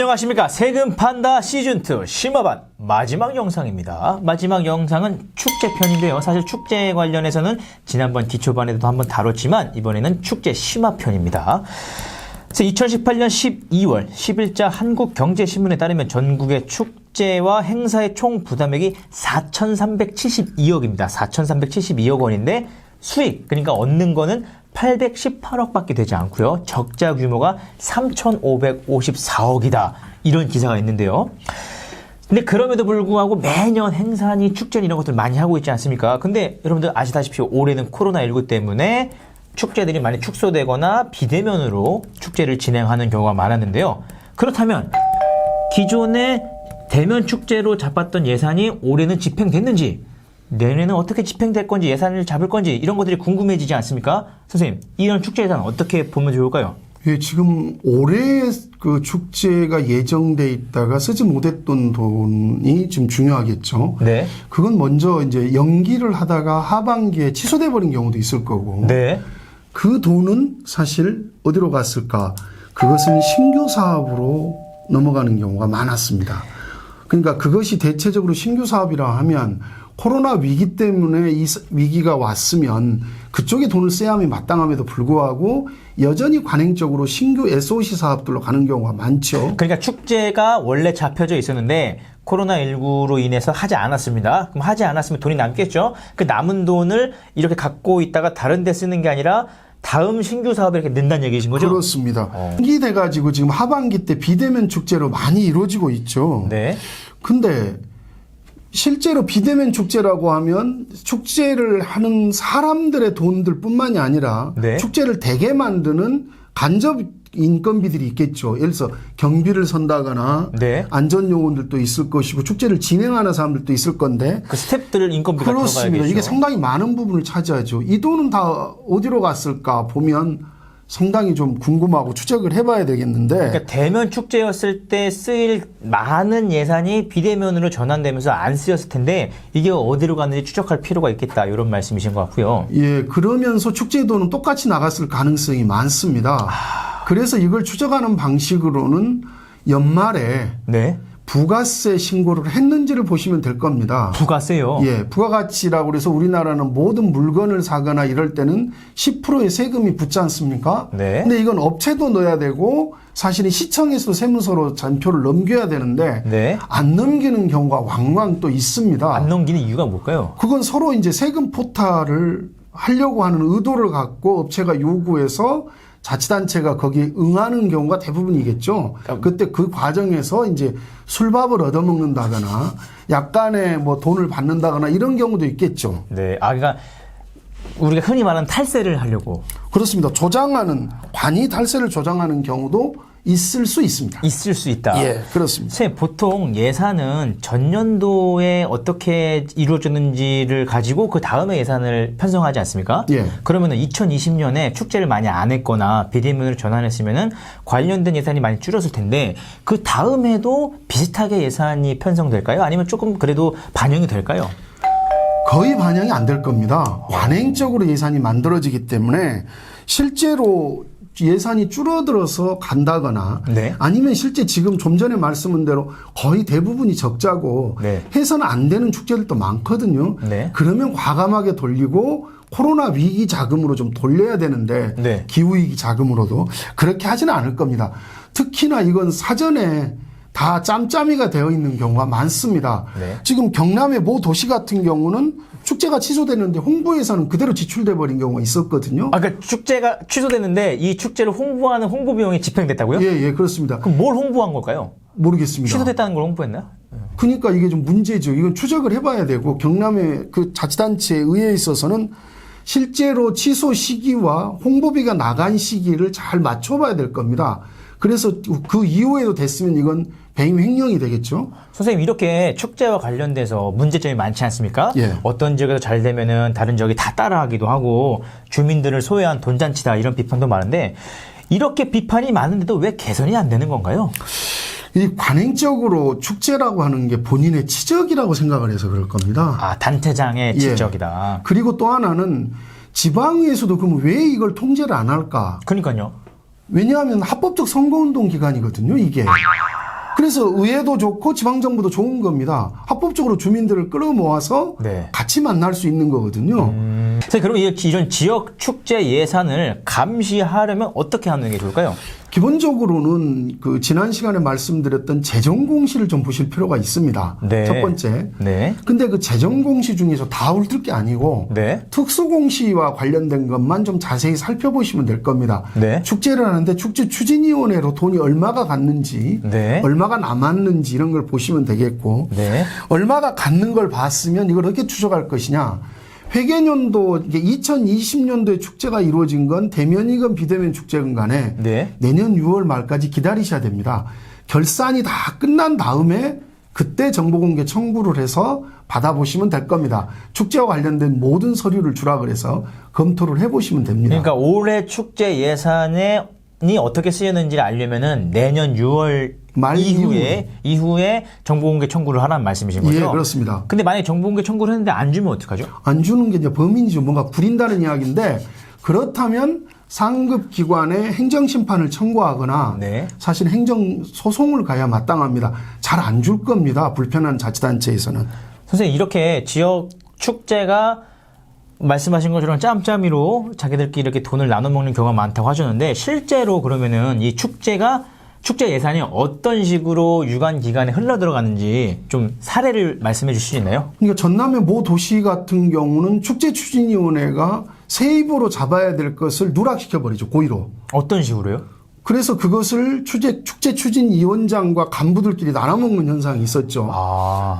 안녕하십니까. 세금 판다 시즌2 심화반 마지막 영상입니다. 마지막 영상은 축제편인데요. 사실 축제 관련해서는 지난번 기초반에도 한번 다뤘지만 이번에는 축제 심화편입니다. 2018년 12월 10일자 한국경제신문에 따르면 전국의 축제와 행사의 총 부담액이 4,372억입니다. 4,372억 원인데 수익, 그러니까 얻는 거는 818억밖에 되지 않고요. 적자 규모가 3,554억이다. 이런 기사가 있는데요. 근데 그럼에도 불구하고 매년 행사니 축제니 이런 것들 많이 하고 있지 않습니까? 근데 여러분들 아시다시피 올해는 코로나19 때문에 축제들이 많이 축소되거나 비대면으로 축제를 진행하는 경우가 많았는데요. 그렇다면 기존의 대면 축제로 잡았던 예산이 올해는 집행됐는지, 내년에는 어떻게 집행될 건지, 예산을 잡을 건지 이런 것들이 궁금해지지 않습니까? 선생님, 이런 축제 예산 어떻게 보면 좋을까요? 예, 지금 올해 그 축제가 예정돼 있다가 쓰지 못했던 돈이 지금 중요하겠죠. 네. 그건 먼저 이제 연기를 하다가 하반기에 취소돼 버린 경우도 있을 거고. 네. 그 돈은 사실 어디로 갔을까? 그것은 신규 사업으로 넘어가는 경우가 많았습니다. 그러니까 그것이 대체적으로 신규 사업이라 하면 코로나 위기 때문에 이 위기가 왔으면 그쪽에 돈을 써야 함이 마땅함에도 불구하고 여전히 관행적으로 신규 SOC 사업들로 가는 경우가 많죠. 그러니까 축제가 원래 잡혀져 있었는데 코로나19로 인해서 하지 않았습니다. 그럼 하지 않았으면 돈이 남겠죠. 그 남은 돈을 이렇게 갖고 있다가 다른 데 쓰는 게 아니라 다음 신규 사업에 이렇게 넣는다는 얘기신 거죠? 그렇습니다. 연기돼가지고 지금 하반기 때 비대면 축제로 많이 이루어지고 있죠. 네. 근데 실제로 비대면 축제라고 하면 축제를 하는 사람들의 돈들 뿐만이 아니라 네. 축제를 되게 만드는 간접 인건비들이 있겠죠. 예를 들어서 경비를 선다거나 네. 안전 요원들도 있을 것이고 축제를 진행하는 사람들도 있을 건데 그 스태프들 인건비가 그렇습니다. 들어가야겠죠. 이게 상당히 많은 부분을 차지하죠. 이 돈은 다 어디로 갔을까 보면 상당히 좀 궁금하고 추적을 해봐야 되겠는데. 그러니까 대면 축제였을 때 쓰일 많은 예산이 비대면으로 전환되면서 안 쓰였을 텐데 이게 어디로 갔는지 추적할 필요가 있겠다. 이런 말씀이신 것 같고요. 예, 그러면서 축제 돈은 똑같이 나갔을 가능성이 많습니다. 그래서 이걸 추적하는 방식으로는 연말에 네. 부가세 신고를 했는지를 보시면 될 겁니다. 부가세요? 예, 부가가치라고 그래서 우리나라는 모든 물건을 사거나 이럴 때는 10%의 세금이 붙지 않습니까? 네. 근데 이건 업체도 넣어야 되고 사실은 시청에서 세무서로 잔표를 넘겨야 되는데 네. 안 넘기는 경우가 왕왕 또 있습니다. 안 넘기는 이유가 뭘까요? 그건 서로 이제 세금 포탈을 하려고 하는 의도를 갖고 업체가 요구해서 자치단체가 거기에 응하는 경우가 대부분이겠죠. 그때 그 과정에서 이제 술밥을 얻어먹는다거나 약간의 뭐 돈을 받는다거나 이런 경우도 있겠죠. 네. 그러니까 우리가 흔히 말하는 탈세를 하려고. 그렇습니다. 관이 탈세를 조장하는 경우도 있을 수 있습니다. 있을 수 있다. 예, 그렇습니다. 선생님, 보통 예산은 전년도에 어떻게 이루어졌는지를 가지고 그 다음에 예산을 편성하지 않습니까? 예. 그러면은 2020년에 축제를 많이 안 했거나 비대면으로 전환했으면은 관련된 예산이 많이 줄었을 텐데 그 다음에도 비슷하게 예산이 편성될까요? 아니면 조금 그래도 반영이 될까요? 거의 반영이 안 될 겁니다. 관행적으로 예산이 만들어지기 때문에 실제로 예산이 줄어들어서 간다거나 네. 아니면 실제 지금 좀 전에 말씀한 대로 거의 대부분이 적자고 네. 해서는 안 되는 축제들도 많거든요. 네. 그러면 과감하게 돌리고 코로나 위기 자금으로 좀 돌려야 되는데 네. 기후위기 자금으로도 그렇게 하지는 않을 겁니다. 특히나 이건 사전에 다 짬짬이가 되어 있는 경우가 많습니다. 네. 지금 경남의 모 도시 같은 경우는 축제가 취소됐는데 홍보 예산은 그대로 지출돼 버린 경우가 있었거든요. 그러니까 축제가 취소됐는데 이 축제를 홍보하는 홍보 비용이 집행됐다고요? 예, 그렇습니다. 그럼 뭘 홍보한 걸까요? 모르겠습니다. 취소됐다는 걸 홍보했나요? 그러니까 이게 좀 문제죠. 이건 추적을 해봐야 되고 경남의 그 자치단체 의회에 있어서는 실제로 취소 시기와 홍보비가 나간 시기를 잘 맞춰봐야 될 겁니다. 그래서 그 이후에도 됐으면 이건 배임 횡령이 되겠죠. 선생님, 이렇게 축제와 관련돼서 문제점이 많지 않습니까? 예. 어떤 지역에서 잘 되면은 다른 지역이 다 따라하기도 하고 주민들을 소외한 돈잔치다 이런 비판도 많은데 이렇게 비판이 많은데도 왜 개선이 안 되는 건가요? 이 관행적으로 축제라고 하는 게 본인의 치적이라고 생각을 해서 그럴 겁니다. 단체장의 지적이다. 예. 그리고 또 하나는 지방에서도 그럼 왜 이걸 통제를 안 할까? 그러니까요. 왜냐하면 합법적 선거운동 기간이거든요, 이게. 그래서 의회도 좋고 지방정부도 좋은 겁니다. 합법적으로 주민들을 끌어모아서 네. 같이 만날 수 있는 거거든요. 선생님, 그럼 이런 지역 축제 예산을 감시하려면 어떻게 하는 게 좋을까요? 기본적으로는 그 지난 시간에 말씀드렸던 재정 공시를 좀 보실 필요가 있습니다. 네. 첫 번째. 네. 근데 그 재정 공시 중에서 다 훑을 게 아니고 네. 특수 공시와 관련된 것만 좀 자세히 살펴보시면 될 겁니다. 네. 축제를 하는데 축제 추진위원회로 돈이 얼마가 갔는지, 네. 얼마가 남았는지 이런 걸 보시면 되겠고, 네. 얼마가 갔는 걸 봤으면 이걸 어떻게 추적할 것이냐. 회계년도 이게 2020년도에 축제가 이루어진 건 대면이건 비대면 축제건 간에 네. 내년 6월 말까지 기다리셔야 됩니다. 결산이 다 끝난 다음에 그때 정보공개 청구를 해서 받아보시면 될 겁니다. 축제와 관련된 모든 서류를 주라 그래서 검토를 해보시면 됩니다. 그러니까 올해 축제 예산이 어떻게 쓰였는지를 알려면은 내년 6월 말 이후에 정보공개 청구를 하라는 말씀이신 거죠? 예, 그렇습니다. 근데 만약에 정보공개 청구를 했는데 안 주면 어떡하죠? 안 주는 게 이제 범인이죠. 뭔가 부린다는 이야기인데 그렇다면 상급 기관에 행정심판을 청구하거나 네. 사실 행정소송을 가야 마땅합니다. 잘 안 줄 겁니다. 불편한 자치단체에서는. 선생님, 이렇게 지역 축제가 말씀하신 것처럼 짬짬이로 자기들끼리 이렇게 돈을 나눠 먹는 경우가 많다고 하셨는데 실제로 그러면은 이 축제 예산이 어떤 식으로 유관 기관에 흘러 들어가는지 좀 사례를 말씀해 주실 수 있나요? 그러니까 전남의 모 도시 같은 경우는 축제추진위원회가 세 입으로 잡아야 될 것을 누락시켜버리죠. 고의로. 어떤 식으로요? 그래서 그것을 축제추진위원장과 간부들끼리 나눠먹는 현상이 있었죠.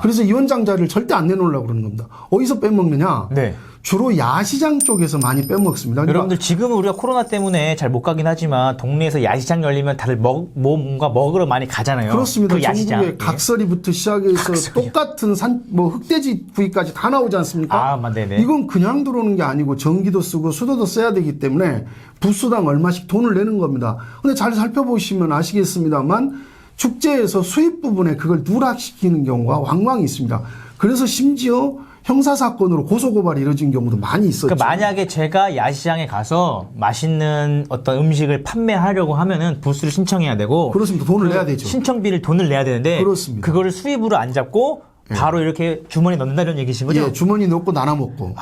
그래서 위원장 자리를 절대 안 내놓으려고 그러는 겁니다. 어디서 빼먹느냐? 네. 주로 야시장 쪽에서 많이 빼먹습니다. 그러니까 여러분들 지금은 우리가 코로나 때문에 잘 못 가긴 하지만 동네에서 야시장 열리면 다들 뭔가 먹으러 많이 가잖아요. 그렇습니다. 그 야시장. 전국에 각설이부터 시작해서 똑같은 흑돼지 구이까지 다 나오지 않습니까? 네네. 이건 그냥 들어오는 게 아니고 전기도 쓰고 수도도 써야 되기 때문에 부수당 얼마씩 돈을 내는 겁니다. 근데 잘 살펴보시면 아시겠습니다만 축제에서 수입 부분에 그걸 누락시키는 경우가 왕왕 있습니다. 그래서 심지어 형사사건으로 고소고발이 이뤄진 경우도 많이 있었죠. 그러니까 만약에 제가 야시장에 가서 맛있는 어떤 음식을 판매하려고 하면은 부스를 신청해야 되고. 그렇습니다. 돈을 내야 되죠. 신청비를 돈을 내야 되는데. 그렇습니다. 그거를 수입으로 안 잡고 바로 이렇게 주머니에 넣는다는 얘기신 거죠? 예, 주머니 넣고 나눠 먹고.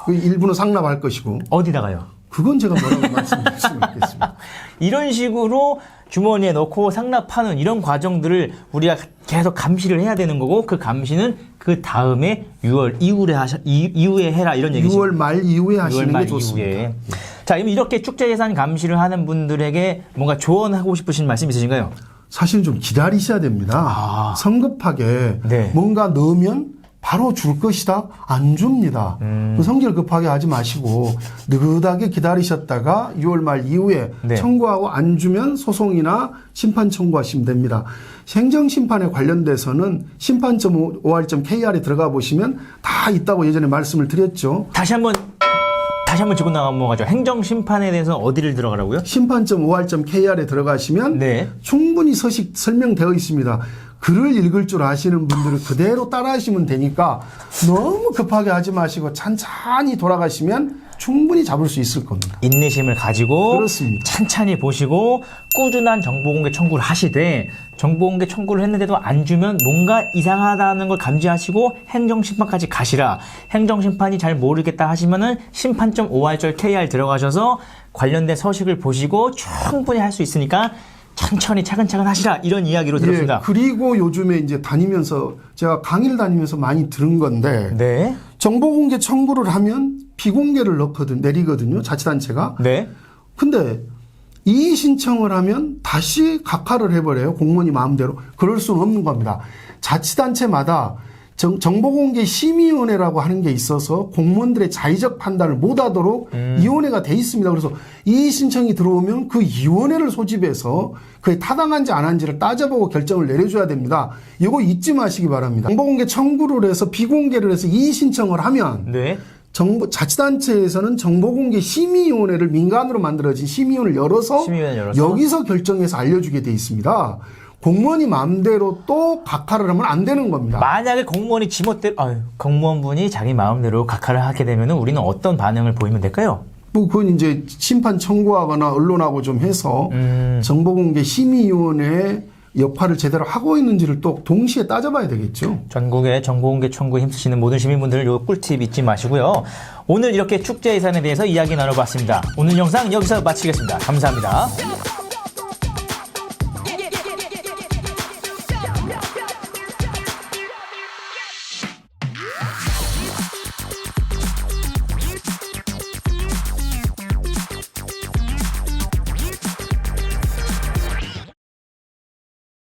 그 일부는 상납할 것이고. 어디다가요? 그건 제가 뭐라고 말씀드릴 수 있겠습니다. 이런 식으로 주머니에 넣고 상납하는 이런 과정들을 우리가 계속 감시를 해야 되는 거고 그 감시는 그 다음에 6월 이후에 해라 이런 얘기죠. 6월 말 이후에 하시는 6월 말 게 좋습니다. 이후에. 자, 이렇게 축제 예산 감시를 하는 분들에게 뭔가 조언하고 싶으신 말씀 있으신가요? 사실 좀 기다리셔야 됩니다. 성급하게 네. 뭔가 넣으면 바로 줄 것이다? 안 줍니다. 성질 급하게 하지 마시고 느긋하게 기다리셨다가 6월 말 이후에 네. 청구하고 안 주면 소송이나 심판 청구하시면 됩니다. 행정심판에 관련돼서는 심판.or.kr에 들어가 보시면 다 있다고 예전에 말씀을 드렸죠. 다시 한번 짚고 넘어가죠. 행정심판에 대해서 어디를 들어가라고요? 심판.or.kr에 들어가시면 네. 충분히 설명되어 있습니다. 글을 읽을 줄 아시는 분들은 그대로 따라하시면 되니까 너무 급하게 하지 마시고 찬찬히 돌아가시면 충분히 잡을 수 있을 겁니다. 인내심을 가지고 그렇습니다. 찬찬히 보시고 꾸준한 정보공개 청구를 하시되 정보공개 청구를 했는데도 안 주면 뭔가 이상하다는 걸 감지하시고 행정심판까지 가시라. 행정심판이 잘 모르겠다 하시면은 심판.or.kr 들어가셔서 관련된 서식을 보시고 충분히 할 수 있으니까 천천히 차근차근 하시라 이런 이야기로 들었습니다. 예, 그리고 요즘에 이제 다니면서 제가 강의를 다니면서 많이 들은 건데 네. 정보공개 청구를 하면 비공개를 내리거든요. 자치단체가. 네. 근데 이의 신청을 하면 다시 각하를 해버려요. 공무원이 마음대로. 그럴 수는 없는 겁니다. 자치단체마다 정보공개 심의위원회라고 하는 게 있어서 공무원들의 자의적 판단을 못하도록 위원회가 돼 있습니다. 그래서 이의 신청이 들어오면 그 위원회를 소집해서 그게 타당한지 안 한지를 따져보고 결정을 내려줘야 됩니다. 이거 잊지 마시기 바랍니다. 정보공개 청구를 해서 비공개를 해서 이의 신청을 하면 네. 자치단체에서는 정보공개 심의위원회를 민간으로 만들어진 심의위원회를 열어서 여기서 결정해서 알려주게 돼 있습니다. 공무원이 마음대로 또 각하를 하면 안 되는 겁니다. 만약에 공무원이 지멋대로, 공무원분이 자기 마음대로 각하를 하게 되면 우리는 어떤 반응을 보이면 될까요? 뭐 그건 이제 심판 청구하거나 언론하고 좀 해서 정보공개 심의위원회에 역할을 제대로 하고 있는지를 또 동시에 따져봐야 되겠죠. 전국의 정보공개 청구에 힘쓰시는 모든 시민분들 요 꿀팁 잊지 마시고요. 오늘 이렇게 축제 예산에 대해서 이야기 나눠봤습니다. 오늘 영상 여기서 마치겠습니다. 감사합니다.